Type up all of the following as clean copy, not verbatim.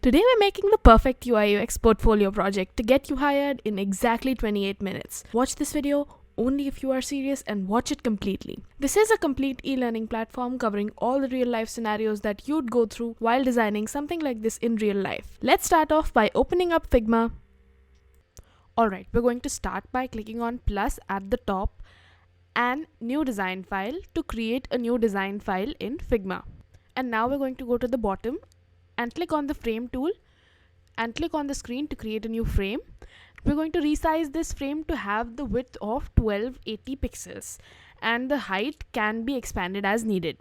Today we're making the perfect UI UX portfolio project to get you hired in exactly 28 minutes. Watch this video only if you are serious and watch it completely. This is a complete e-learning platform covering all the real life scenarios that you'd go through while designing something like this in real life. Let's start off by opening up Figma. Alright, we're going to start by clicking on plus at the top and new design file to create a new design file in Figma. And now we're going to go to the bottom and click on the frame tool and click on the screen to create a new frame. We're going to resize this frame to have the width of 1280 pixels and the height can be expanded as needed.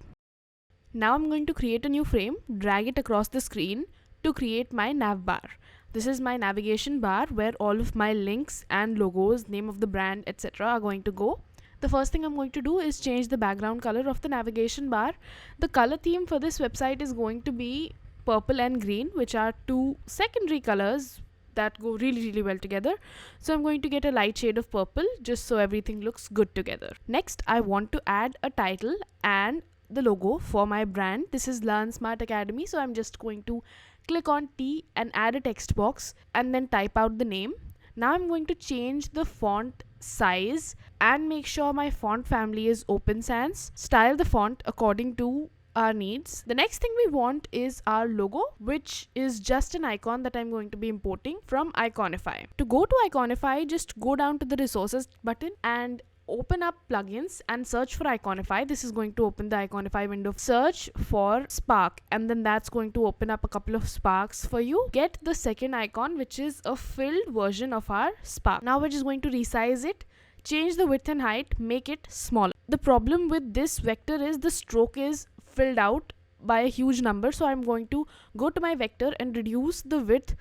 Now I'm going to create a new frame, drag it across the screen to create my nav bar. This is my navigation bar where all of my links and logos, name of the brand, etc. are going to go. The first thing I'm going to do is change the background color of the navigation bar. The color theme for this website is going to be purple and green, which are two secondary colors that go really well together. So I'm going to get a light shade of purple just so everything looks good together. Next, I want to add a title and the logo for my brand. This is Learn Smart Academy, so I'm just going to click on T and add a text box and then type out the name. Now I'm going to change the font size and make sure my font family is Open Sans. Style the font according to our needs. The next thing we want is our logo, which is just an icon that I'm going to be importing from Iconify. To go to Iconify, just go down to the resources button and open up plugins and search for Iconify. This is going to open the Iconify window. Search for Spark and then that's going to open up a couple of sparks for you. Get the second icon, which is a filled version of our spark. Now we're just going to resize it, change the width and height, make it smaller. The problem with this vector is the stroke is filled out by a huge number, so I'm going to go to my vector and reduce the width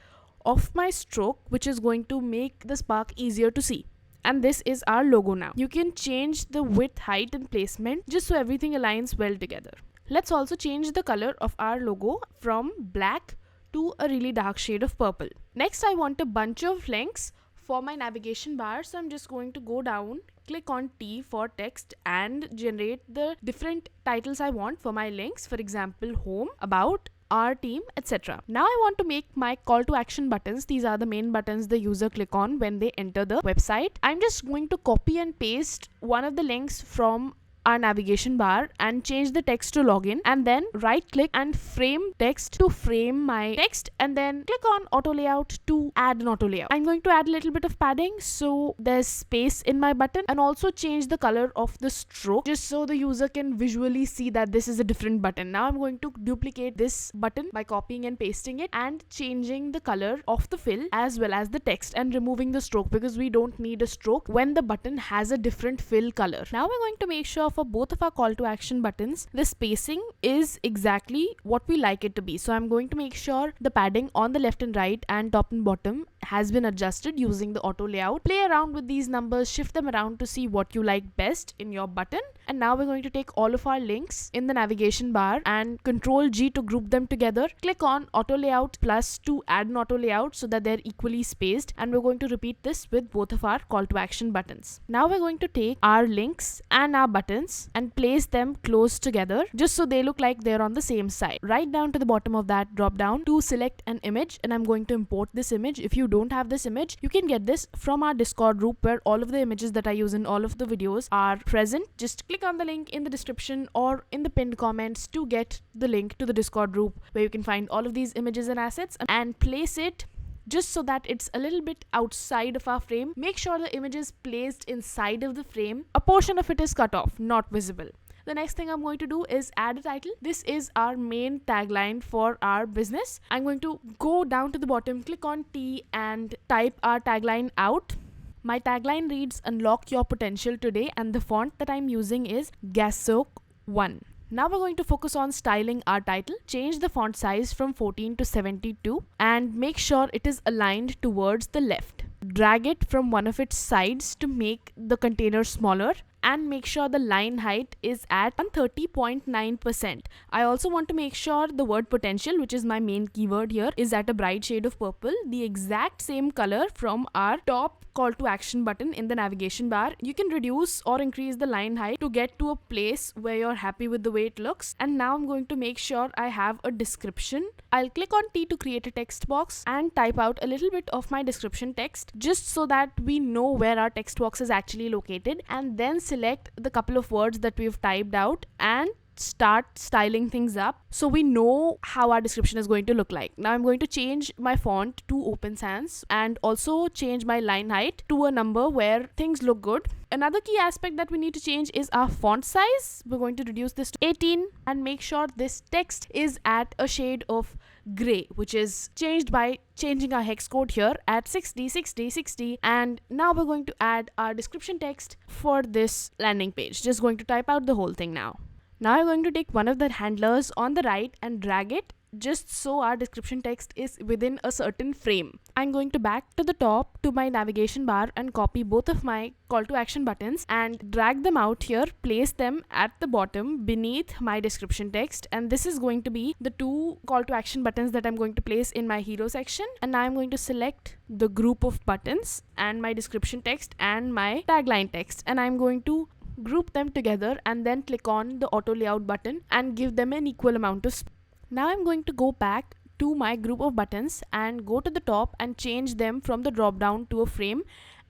of my stroke, which is going to make the spark easier to see. And this is our logo now. You can change the width, height and placement just so everything aligns well together. Let's also change the color of our logo from black to a really dark shade of purple. Next, I want a bunch of links for my navigation bar, so I'm just going to go down, click on T for text and generate the different titles I want for my links. For example, home, about, our team, etc. Now I want to make my call to action buttons. These are the main buttons the user click on when they enter the website. I'm just going to copy and paste one of the links from our navigation bar and change the text to login, and then right click and frame text to frame my text, and then click on auto layout to add an auto layout. I'm going to add a little bit of padding so there's space in my button, and also change the color of the stroke just so the user can visually see that this is a different button. Now I'm going to duplicate this button by copying and pasting it and changing the color of the fill as well as the text and removing the stroke because we don't need a stroke when the button has a different fill color. Now we're going to make sure for both of our call to action buttons, the spacing is exactly what we like it to be. So I'm going to make sure the padding on the left and right and top and bottom has been adjusted using the auto layout. Play around with these numbers, shift them around to see what you like best in your button. And now we're going to take all of our links in the navigation bar and Control G to group them together. Click on auto layout plus to add an auto layout so that they're equally spaced, and we're going to repeat this with both of our call to action buttons. Now we're going to take our links and our buttons and place them close together just so they look like they're on the same side. Right down to the bottom of that drop down to select an image, and I'm going to import this image. If you don't have this image, you can get this from our Discord group where all of the images that I use in all of the videos are present. Just click on the link in the description or in the pinned comments to get the link to the Discord group where you can find all of these images and assets and place it just so that it's a little bit outside of our frame. Make sure the image is placed inside of the frame. A portion of it is cut off, not visible. The next thing I'm going to do is add a title. This is our main tagline for our business. I'm going to go down to the bottom, click on T and type our tagline out. My tagline reads, "Unlock your potential today," and the font that I'm using is Gasok 1. Now we're going to focus on styling our title. Change the font size from 14 to 72 and make sure it is aligned towards the left. Drag it from one of its sides to make the container smaller and make sure the line height is at 130.9%. I also want to make sure the word potential, which is my main keyword here, is at a bright shade of purple, the exact same color from our top call to action button in the navigation bar. You can reduce or increase the line height to get to a place where you're happy with the way it looks. And now I'm going to make sure I have a description. I'll click on T to create a text box and type out a little bit of my description text, just so that we know where our text box is actually located, and then select the couple of words that we've typed out and start styling things up so we know how our description is going to look like. Now I'm going to change my font to Open Sans and also change my line height to a number where things look good. Another key aspect that we need to change is our font size. We're going to reduce this to 18 and make sure this text is at a shade of gray, which is changed by changing our hex code here at 60. And now we're going to add our description text for this landing page. Just going to type out the whole thing now. Now I'm going to take one of the handlers on the right and drag it just so our description text is within a certain frame. I'm going to back to the top to my navigation bar and copy both of my call to action buttons and drag them out here, place them at the bottom beneath my description text, and this is going to be the two call to action buttons that I'm going to place in my hero section. And now I'm going to select the group of buttons and my description text and my tagline text, and I'm going to group them together and then click on the auto layout button and give them an equal amount of space. Now I'm going to go back to my group of buttons and go to the top and change them from the drop down to a frame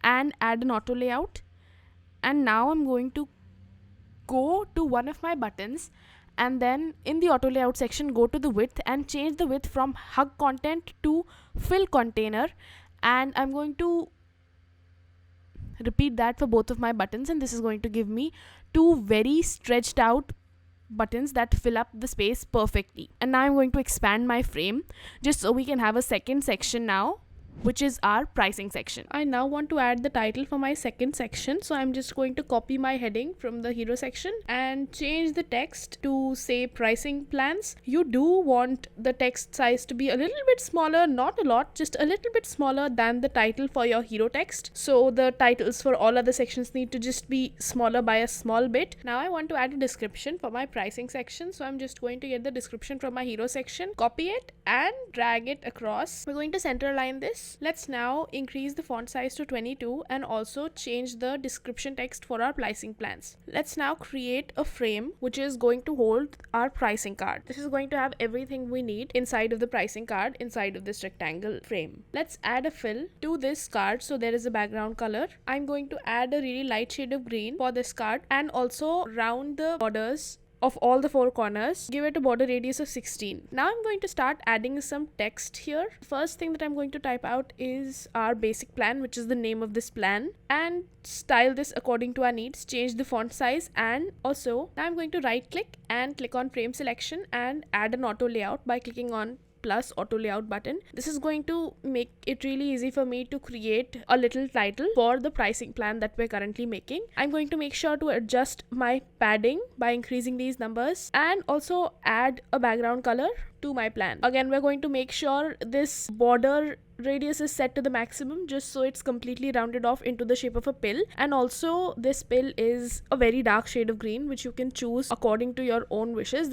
and add an auto layout. And now I'm going to go to one of my buttons and then in the auto layout section go to the width and change the width from hug content to fill container, and I'm going to repeat that for both of my buttons, and this is going to give me two very stretched out buttons that fill up the space perfectly. And now I'm going to expand my frame just so we can have a second section now, which is our pricing section. I now want to add the title for my second section, so I'm just going to copy my heading from the hero section and change the text to say pricing plans. You do want the text size to be a little bit smaller, not a lot, just a little bit smaller than the title for your hero text. So the titles for all other sections need to just be smaller by a small bit. Now I want to add a description for my pricing section, so I'm just going to get the description from my hero section, copy it and drag it across. We're going to center align this. Let's now increase the font size to 22 and also change the description text for our pricing plans. Let's now create a frame which is going to hold our pricing card. This is going to have everything we need inside of the pricing card inside of this rectangle frame. Let's add a fill to this card so there is a background color. I'm going to add a really light shade of green for this card and also round the borders of all the four corners, give it a border radius of 16. Now I'm going to start adding some text here. First thing that I'm going to type out is our basic plan, which is the name of this plan, and style this according to our needs. Change the font size, and also now I'm going to right click and click on frame selection and add an auto layout by clicking on plus auto layout button. This is going to make it really easy for me to create a little title for the pricing plan that we're currently making. I'm going to make sure to adjust my padding by increasing these numbers and also add a background color to my plan. Again, we're going to make sure this border radius is set to the maximum just so it's completely rounded off into the shape of a pill, and also this pill is a very dark shade of green which you can choose according to your own wishes.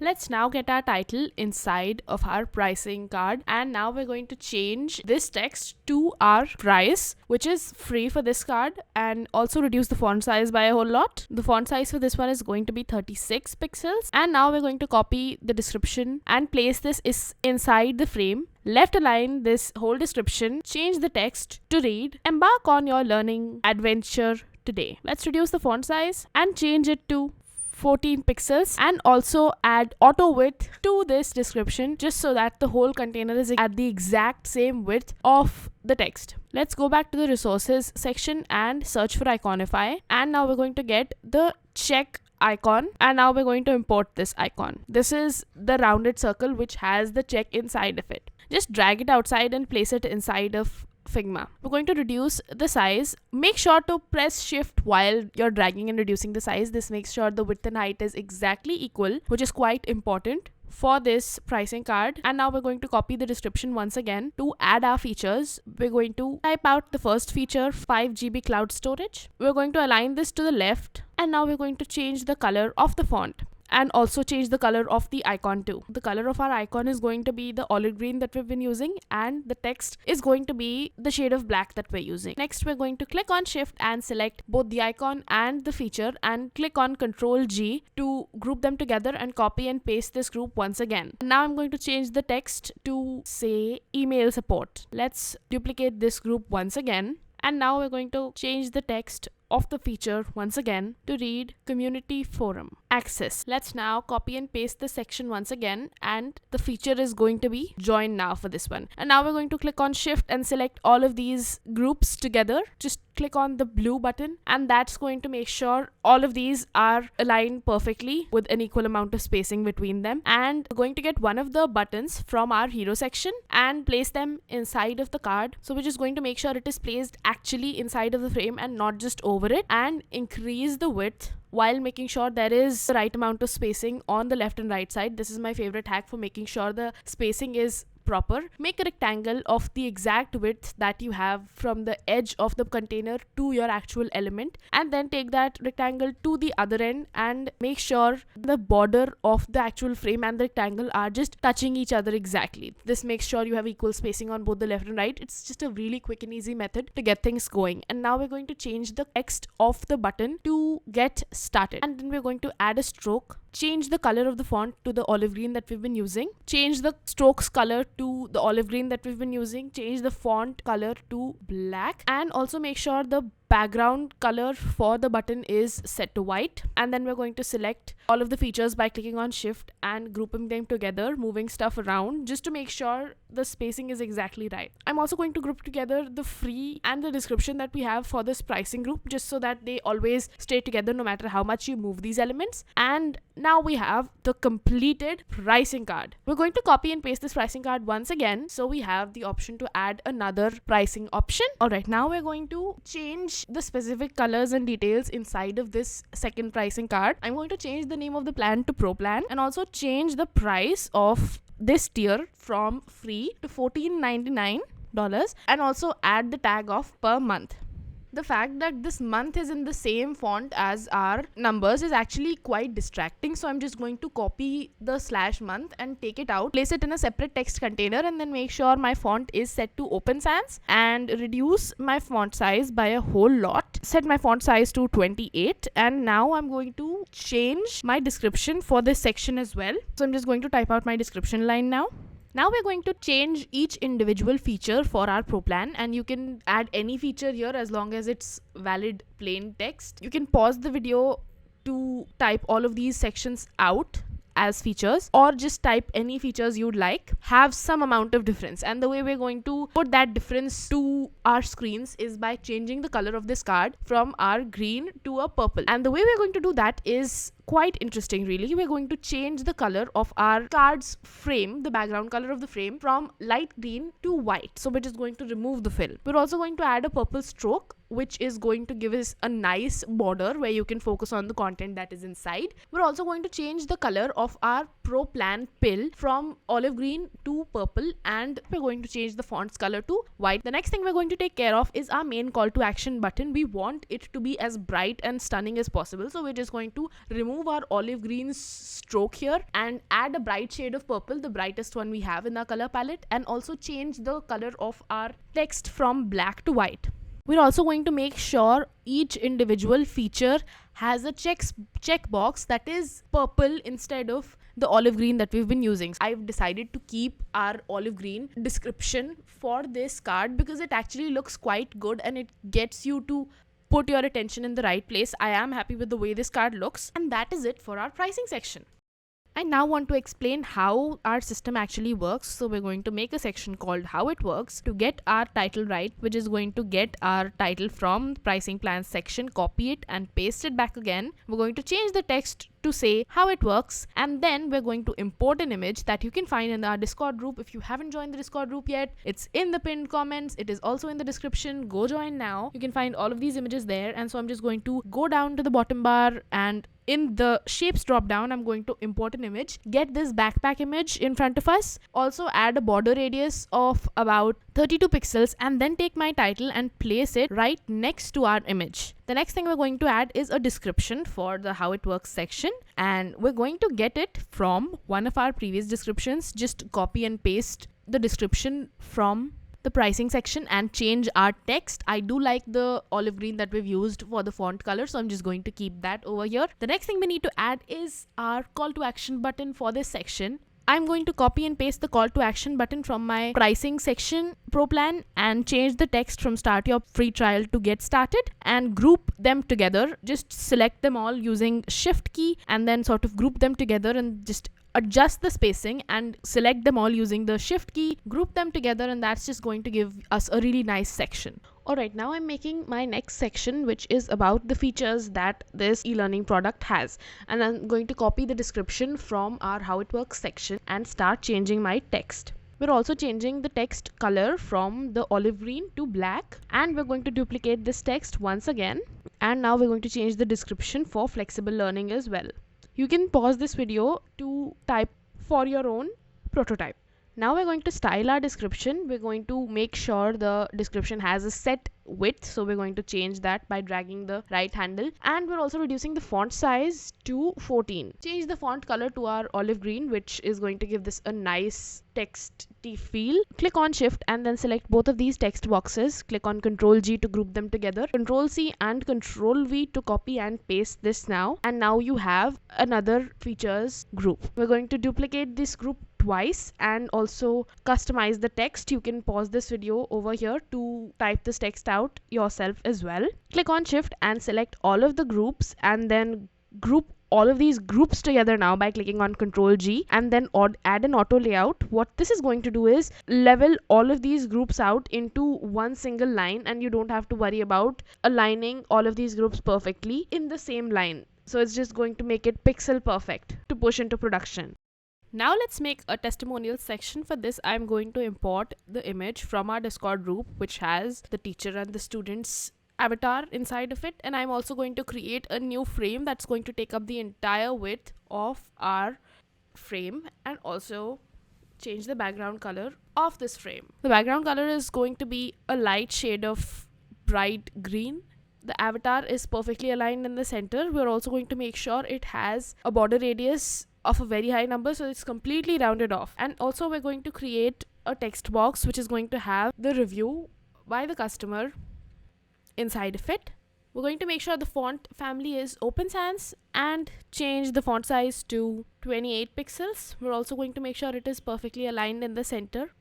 Let's now get our title inside of our pricing card, and now we're going to change this text to our price, which is free for this card, and also reduce the font size by a whole lot. The font size for this one is going to be 36 pixels, and now we're going to copy the description and place this inside the frame. Left align this whole description, change the text to read, embark on your learning adventure today. Let's reduce the font size and change it to 14 pixels, and also add auto width to this description just so that the whole container is at the exact same width of the text. Let's go back to the resources section and search for Iconify, and now we're going to get the check icon, and now we're going to import this icon. This is the rounded circle which has the check inside of it. Just drag it outside and place it inside of Figma. We're going to reduce the size. Make sure to press shift while you're dragging and reducing the size. This makes sure the width and height is exactly equal, which is quite important for this pricing card. And now we're going to copy the description once again. To add our features, we're going to type out the first feature, 5 GB cloud storage. We're going to align this to the left, and now we're going to change the color of the font and also change the color of the icon too. The color of our icon is going to be the olive green that we've been using, and the text is going to be the shade of black that we're using. Next, we're going to click on Shift and select both the icon and the feature, and click on Ctrl G to group them together and copy and paste this group once again. Now I'm going to change the text to say email support. Let's duplicate this group once again. And now we're going to change the text of the feature once again to read community forum access. Let's now copy and paste the section once again, and the feature is going to be join now for this one. And now we're going to click on Shift and select all of these groups together. Just click on the blue button, and that's going to make sure all of these are aligned perfectly with an equal amount of spacing between them. And we're going to get one of the buttons from our hero section and place them inside of the card. So we're just going to make sure it is placed actually inside of the frame and not just over it, and increase the width while making sure there is the right amount of spacing on the left and right side. This is my favorite hack for making sure the spacing is proper. Make a rectangle of the exact width that you have from the edge of the container to your actual element, and then take that rectangle to the other end and make sure the border of the actual frame and the rectangle are just touching each other exactly. This makes sure you have equal spacing on both the left and right. It's just a really quick and easy method to get things going. And now we're going to change the text of the button to get started, and then we're going to add a stroke. Change the color of the font to the olive green that we've been using. Change the strokes color to the olive green that we've been using. Change the font color to black, and also make sure the background color for the button is set to white. And then we're going to select all of the features by clicking on Shift and grouping them together, moving stuff around just to make sure the spacing is exactly right. I'm also going to group together the free and the description that we have for this pricing group, just so that they always stay together no matter how much you move these elements. And now we have the completed pricing card. We're going to copy and paste this pricing card once again, so we have the option to add another pricing option. Alright, now we're going to change the specific colors and details inside of this second pricing card. I'm going to change the name of the plan to Pro Plan, and also change the price of this tier from free to $14.99, and also add the tag of per month. The fact that this month is in the same font as our numbers is actually quite distracting, so I'm just going to copy the /month and take it out, place it in a separate text container, and then make sure my font is set to open sans, and reduce my font size by a whole lot. Set my font size to 28, and now I'm going to change my description for this section as well. So I'm just going to type out my description line now. Now we're going to change each individual feature for our Pro Plan, and you can add any feature here as long as it's valid plain text. You can pause the video to type all of these sections out as features, or just type any features you'd like. Have some amount of difference, and the way we're going to put that difference to our screens is by changing the color of this card from our green to a purple. And the way we're going to do that is quite interesting really. We're going to change the color of our card's frame, the background color of the frame, from light green to white. So we're just going to remove the fill. We're also going to add a purple stroke, which is going to give us a nice border where you can focus on the content that is inside. We're also going to change the color of our Pro Plan pill from olive green to purple, and we're going to change the font's color to white. The next thing we're going to take care of is our main call to action button. We want it to be as bright and stunning as possible, so we're just going to remove our olive green stroke here and add a bright shade of purple, the brightest one we have in our color palette, and also change the color of our text from black to white. We're also going to make sure each individual feature has a checkbox that is purple instead of the olive green that we've been using. I've decided to keep our olive green description for this card because it actually looks quite good and it gets you to put your attention in the right place. I am happy with the way this card looks, and that is it for our pricing section. I now want to explain how our system actually works. So we're going to make a section called How It Works to get our title right, which is going to get our title from the pricing plans section, copy it and paste it back again. We're going to change the text to say how it works, and then we're going to import an image that you can find in our Discord group. If you haven't joined the Discord group yet, it's in the pinned comments. It is also in the description. Go join now. You can find all of these images there. And so I'm just going to go down to the bottom bar and in the shapes drop down, I'm going to import an image, get this backpack image in front of us, also add a border radius of about 32 pixels, and then take my title and place it right next to our image. The next thing we're going to add is a description for the how it works section, and we're going to get it from one of our previous descriptions. Just copy and paste the description from the pricing section and change our text. I do like the olive green that we've used for the font color, so I'm just going to keep that over here. The next thing we need to add is our call to action button for this section. I'm going to copy and paste the call to action button from my pricing section pro plan and change the text from start your free trial to get started and group them together. Just select them all using shift key and then sort of group them together and just adjust the spacing and select them all using the shift key, group them together, and that's just going to give us a really nice section. Alright, now I'm making my next section, which is about the features that this e-learning product has, and I'm going to copy the description from our how it works section and start changing my text. We're also changing the text color from the olive green to black, and we're going to duplicate this text once again, and now we're going to change the description for flexible learning as well. You can pause this video to type for your own prototype. Now we're going to style our description. We're going to make sure the description has a set width, so we're going to change that by dragging the right handle, and we're also reducing the font size to 14. Change the font color to our olive green, which is going to give this a nice texty feel. Click on shift and then select both of these text boxes. Click on Ctrl G to group them together, Ctrl C and Ctrl V to copy and paste this now, and now you have another features group. We're going to duplicate this group twice and also customize the text. You can pause this video over here to type this text out yourself as well. Click on shift and select all of the groups and then group all of these groups together now by clicking on Ctrl G and then add an auto layout. What this is going to do is level all of these groups out into one single line, and you don't have to worry about aligning all of these groups perfectly in the same line. So it's just going to make it pixel perfect to push into production. Now let's make a testimonial section. For this, I'm going to import the image from our Discord group, which has the teacher and the student's avatar inside of it, and I'm also going to create a new frame that's going to take up the entire width of our frame and also change the background color of this frame. The background color is going to be a light shade of bright green. The avatar is perfectly aligned in the center. We're also going to make sure it has a border radius of a very high number, so it's completely rounded off. And also we're going to create a text box which is going to have the review by the customer inside of it. We're going to make sure the font family is Open Sans and change the font size to 28 pixels. We're also going to make sure it is perfectly aligned in the center.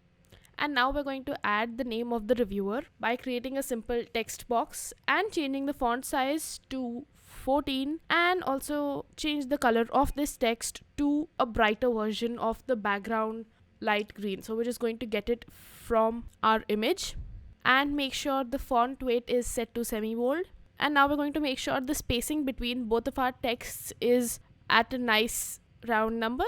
And now we're going to add the name of the reviewer by creating a simple text box and changing the font size to 14, and also change the color of this text to a brighter version of the background light green. So we're just going to get it from our image and make sure the font weight is set to semi-bold. And now we're going to make sure the spacing between both of our texts is at a nice round number.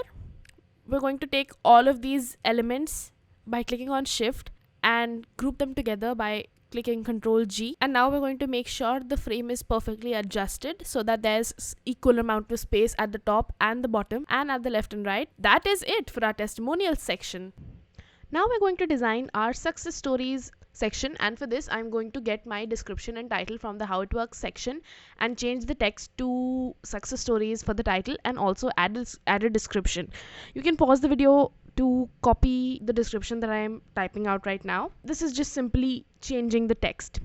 We're going to take all of these elements by clicking on shift and group them together by clicking Ctrl G, and now we're going to make sure the frame is perfectly adjusted so that there's equal amount of space at the top and the bottom and at the left and right. That is it for our testimonials section. Now we're going to design our success stories section, and for this I'm going to get my description and title from the how it works section and change the text to success stories for the title and also add a description. You can pause the video to copy the description that I am typing out right now. This is just simply changing the text,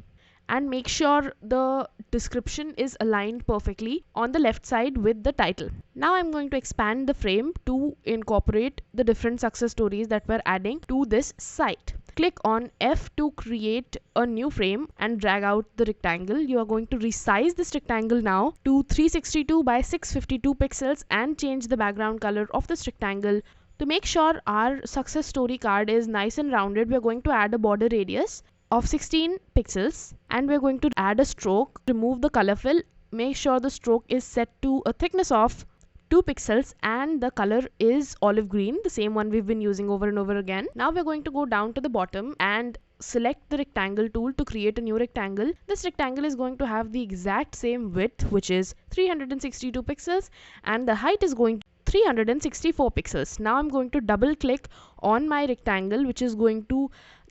and make sure the description is aligned perfectly on the left side with the title. Now I'm going to expand the frame to incorporate the different success stories that we're adding to this site. Click on F to create a new frame and drag out the rectangle. You are going to resize this rectangle now to 362 by 652 pixels and change the background color of this rectangle. To make sure our success story card is nice and rounded, we're going to add a border radius of 16 pixels and we're going to add a stroke. Remove the color fill. Make sure the stroke is set to a thickness of 2 pixels and the color is olive green, the same one we've been using over and over again. Now we're going to go down to the bottom and select the rectangle tool to create a new rectangle. This rectangle is going to have the exact same width, which is 362 pixels, and the height is going to 364 pixels. Now I'm going to double click on my rectangle, which is going to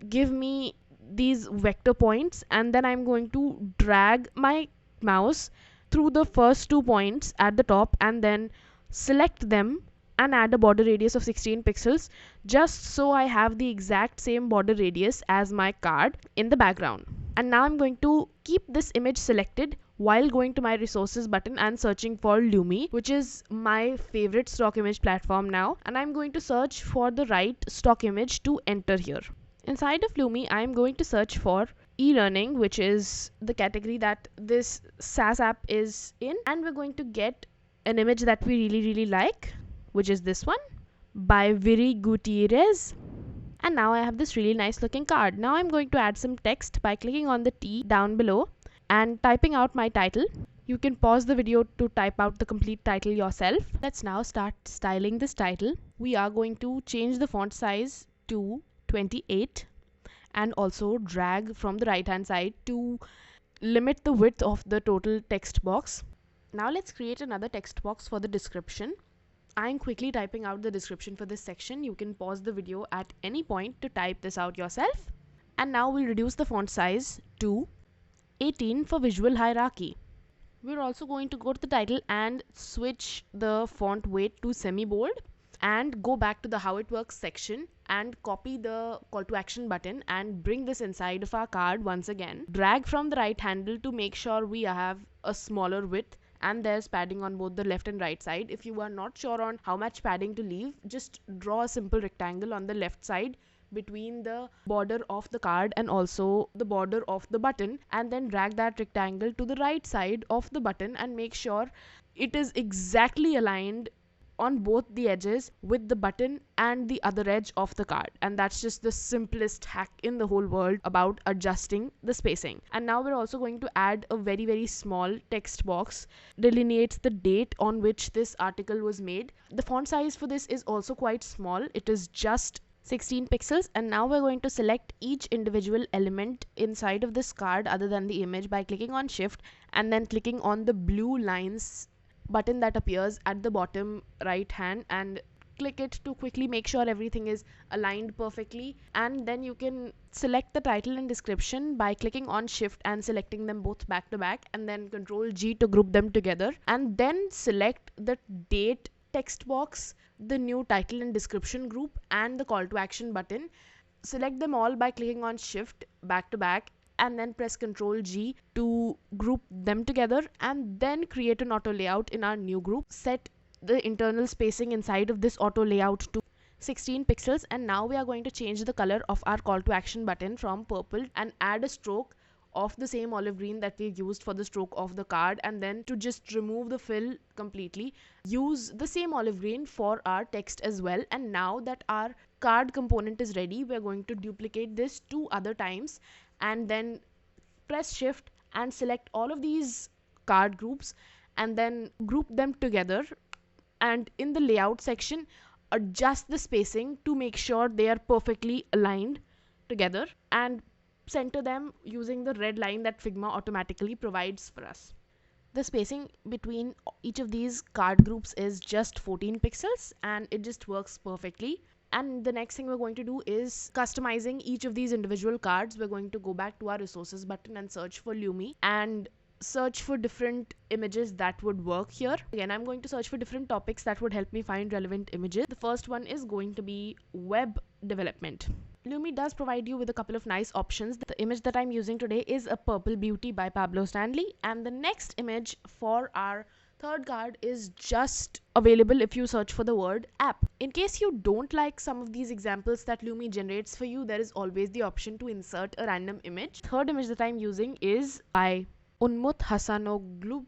give me these vector points, and then I'm going to drag my mouse through the first 2 points at the top and then select them and add a border radius of 16 pixels, just so I have the exact same border radius as my card in the background. And now I'm going to keep this image selected while going to my resources button and searching for Lumi, which is my favorite stock image platform now, and I'm going to search for the right stock image to enter here. Inside of Lumi, I'm going to search for e-learning, which is the category that this SaaS app is in, and we're going to get an image that we really like, which is this one by Viri Gutierrez. And now I have this really nice looking card. Now I'm going to add some text by clicking on the T down below and typing out my title. You can pause the video to type out the complete title yourself. Let's now start styling this title. We are going to change the font size to 28 and also drag from the right hand side to limit the width of the total text box. Now let's create another text box for the description. I'm quickly typing out the description for this section. You can pause the video at any point to type this out yourself. And now we'll reduce the font size to 18 for visual hierarchy. We're also going to go to the title and switch the font weight to semi-bold and go back to the how it works section and copy the call to action button and bring this inside of our card once again. Drag from the right handle to make sure we have a smaller width, and there's padding on both the left and right side. If you are not sure on how much padding to leave, just draw a simple rectangle on the left side between the border of the card and also the border of the button, and then drag that rectangle to the right side of the button and make sure it is exactly aligned on both the edges with the button and the other edge of the card. And that's just the simplest hack in the whole world about adjusting the spacing. And now we're also going to add a very small text box, delineates the date on which this article was made. The font size for this is also quite small. It is just 16 pixels. And now we're going to select each individual element inside of this card other than the image by clicking on Shift and then clicking on the blue lines button that appears at the bottom right hand and click it to quickly make sure everything is aligned perfectly. And then you can select the title and description by clicking on Shift and selecting them both back to back, and then Control G to group them together, and then select the date text box, the new title and description group, and the call to action button. Select them all by clicking on Shift back to back and then press Ctrl G to group them together, and then create an auto layout in our new group. Set the internal spacing inside of this auto layout to 16 pixels, and now we are going to change the color of our call to action button from purple and add a stroke of the same olive green that we've used for the stroke of the card, and then to just remove the fill completely, use the same olive green for our text as well. And now that our card component is ready, we're going to duplicate this 2 other times and then press Shift and select all of these card groups and then group them together, and in the layout section adjust the spacing to make sure they are perfectly aligned together and center them using the red line that Figma automatically provides for us. The spacing between each of these card groups is just 14 pixels and it just works perfectly. And the next thing we're going to do is customizing each of these individual cards. We're going to go back to our resources button and search for Lumi and search for different images that would work here. Again, I'm going to search for different topics that would help me find relevant images. The first one is going to be web development. Lumi does provide you with a couple of nice options. The image that I'm using today is a Purple Beauty by Pablo Stanley, and the next image for our third card is just available if you search for the word app. In case you don't like some of these examples that Lumi generates for you, there is always the option to insert a random image. Third image that I'm using is by Unmut Hasanoglu,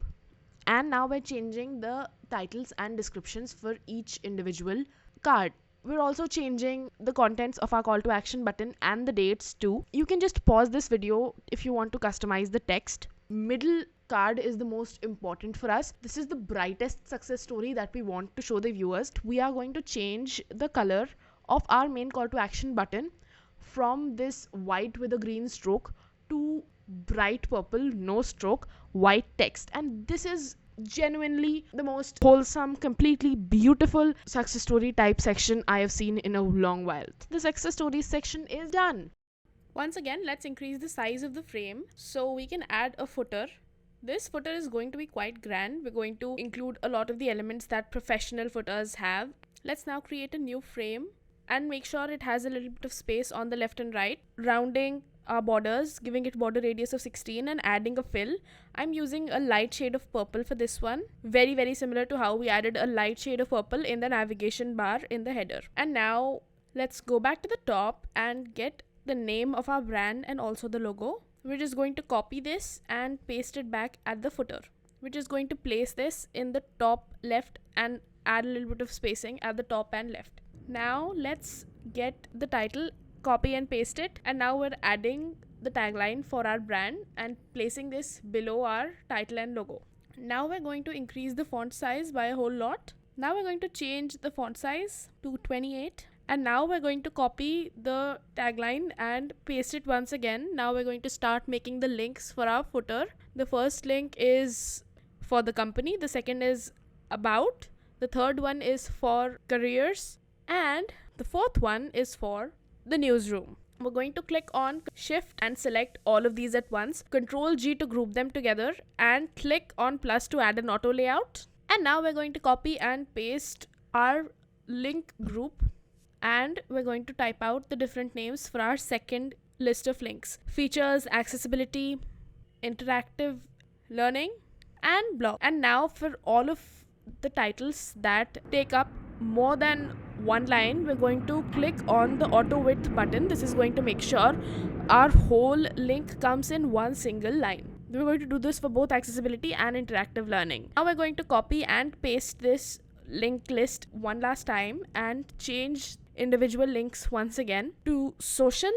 and now we're changing the titles and descriptions for each individual card. We're also changing the contents of our call to action button and the dates too. You can just pause this video if you want to customize the text. Middle card is the most important for us. This is the brightest success story that we want to show the viewers. We are going to change the color of our main call to action button from this white with a green stroke to bright purple, no stroke, white text. And this is genuinely the most wholesome, completely beautiful success story type section I have seen in a long while. The success stories section is done. Once again, let's increase the size of the frame so we can add a footer. This footer is going to be quite grand. We're going to include a lot of the elements that professional footers have. Let's now create a new frame and make sure it has a little bit of space on the left and right, rounding our borders, giving it border radius of 16 and adding a fill. I'm using a light shade of purple for this one, very similar to how we added a light shade of purple in the navigation bar in the header. And now let's go back to the top and get the name of our brand and also the logo. We're just going to copy this and paste it back at the footer. We're just going to place this in the top left and add a little bit of spacing at the top and left. Now let's get the title, copy and paste it, and now we're adding the tagline for our brand and placing this below our title and logo. Now we're going to increase the font size by a whole lot. Now we're going to change the font size to 28. And now we're going to copy the tagline and paste it once again. Now we're going to start making the links for our footer. The first link is for the company. The second is about. The third one is for careers. And the fourth one is for the newsroom. We're going to click on Shift and select all of these at once. Control G to group them together and click on plus to add an auto layout. And now we're going to copy and paste our link group. And we're going to type out the different names for our second list of links. Features, accessibility, interactive learning, and blog. And now for all of the titles that take up more than one line, we're going to click on the auto width button. This is going to make sure our whole link comes in one single line. We're going to do this for both accessibility and interactive learning. Now we're going to copy and paste this link list one last time and change individual links once again to social,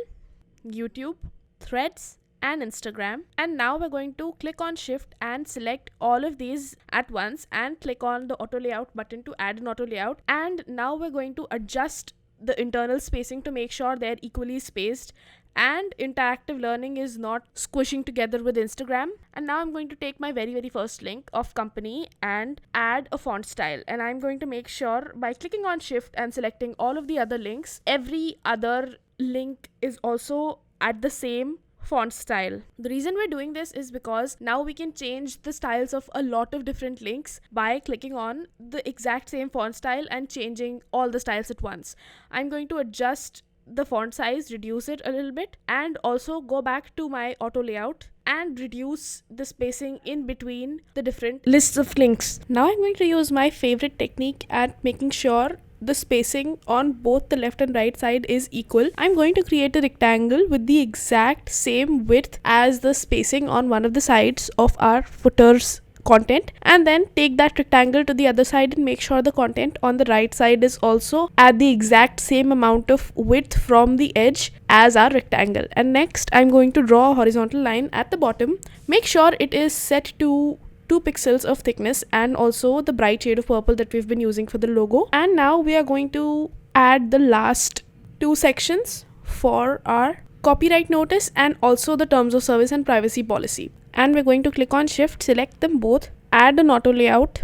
YouTube, Threads, and Instagram. And now we're going to click on Shift and select all of these at once and click on the auto layout button to add an auto layout. And now we're going to adjust the internal spacing to make sure they're equally spaced and interactive learning is not squishing together with Instagram. And now I'm going to take my very first link of company and add a font style. And I'm going to make sure by clicking on Shift and selecting all of the other links, every other link is also at the same font style. The reason we're doing this is because now we can change the styles of a lot of different links by clicking on the exact same font style and changing all the styles at once. I'm going to adjust the font size, reduce it a little bit, and also go back to my auto layout and reduce the spacing in between the different lists of links. Now I'm going to use my favorite technique at making sure the spacing on both the left and right side is equal. I'm going to create a rectangle with the exact same width as the spacing on one of the sides of our footer's content, and then take that rectangle to the other side and make sure the content on the right side is also at the exact same amount of width from the edge as our rectangle. And next I'm going to draw a horizontal line at the bottom. Make sure it is set to 2 pixels of thickness and also the bright shade of purple that we've been using for the logo. And now we are going to add the last 2 sections for our copyright notice and also the terms of service and privacy policy. And we're going to click on Shift, select them both, add an auto layout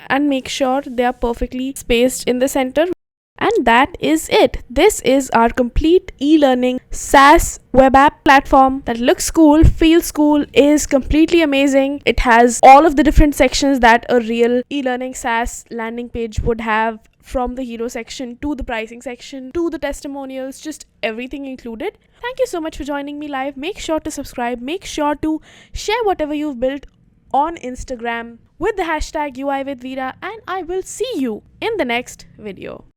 and make sure they are perfectly spaced in the center. And that is it. This is our complete e-learning SaaS web app platform that looks cool, feels cool, is completely amazing. It has all of the different sections that a real e-learning SaaS landing page would have, from the hero section to the pricing section to the testimonials, just everything included. Thank you so much for joining me live. Make sure to subscribe. Make sure to share whatever you've built on Instagram with the hashtag UI with Veera, and I will see you in the next video.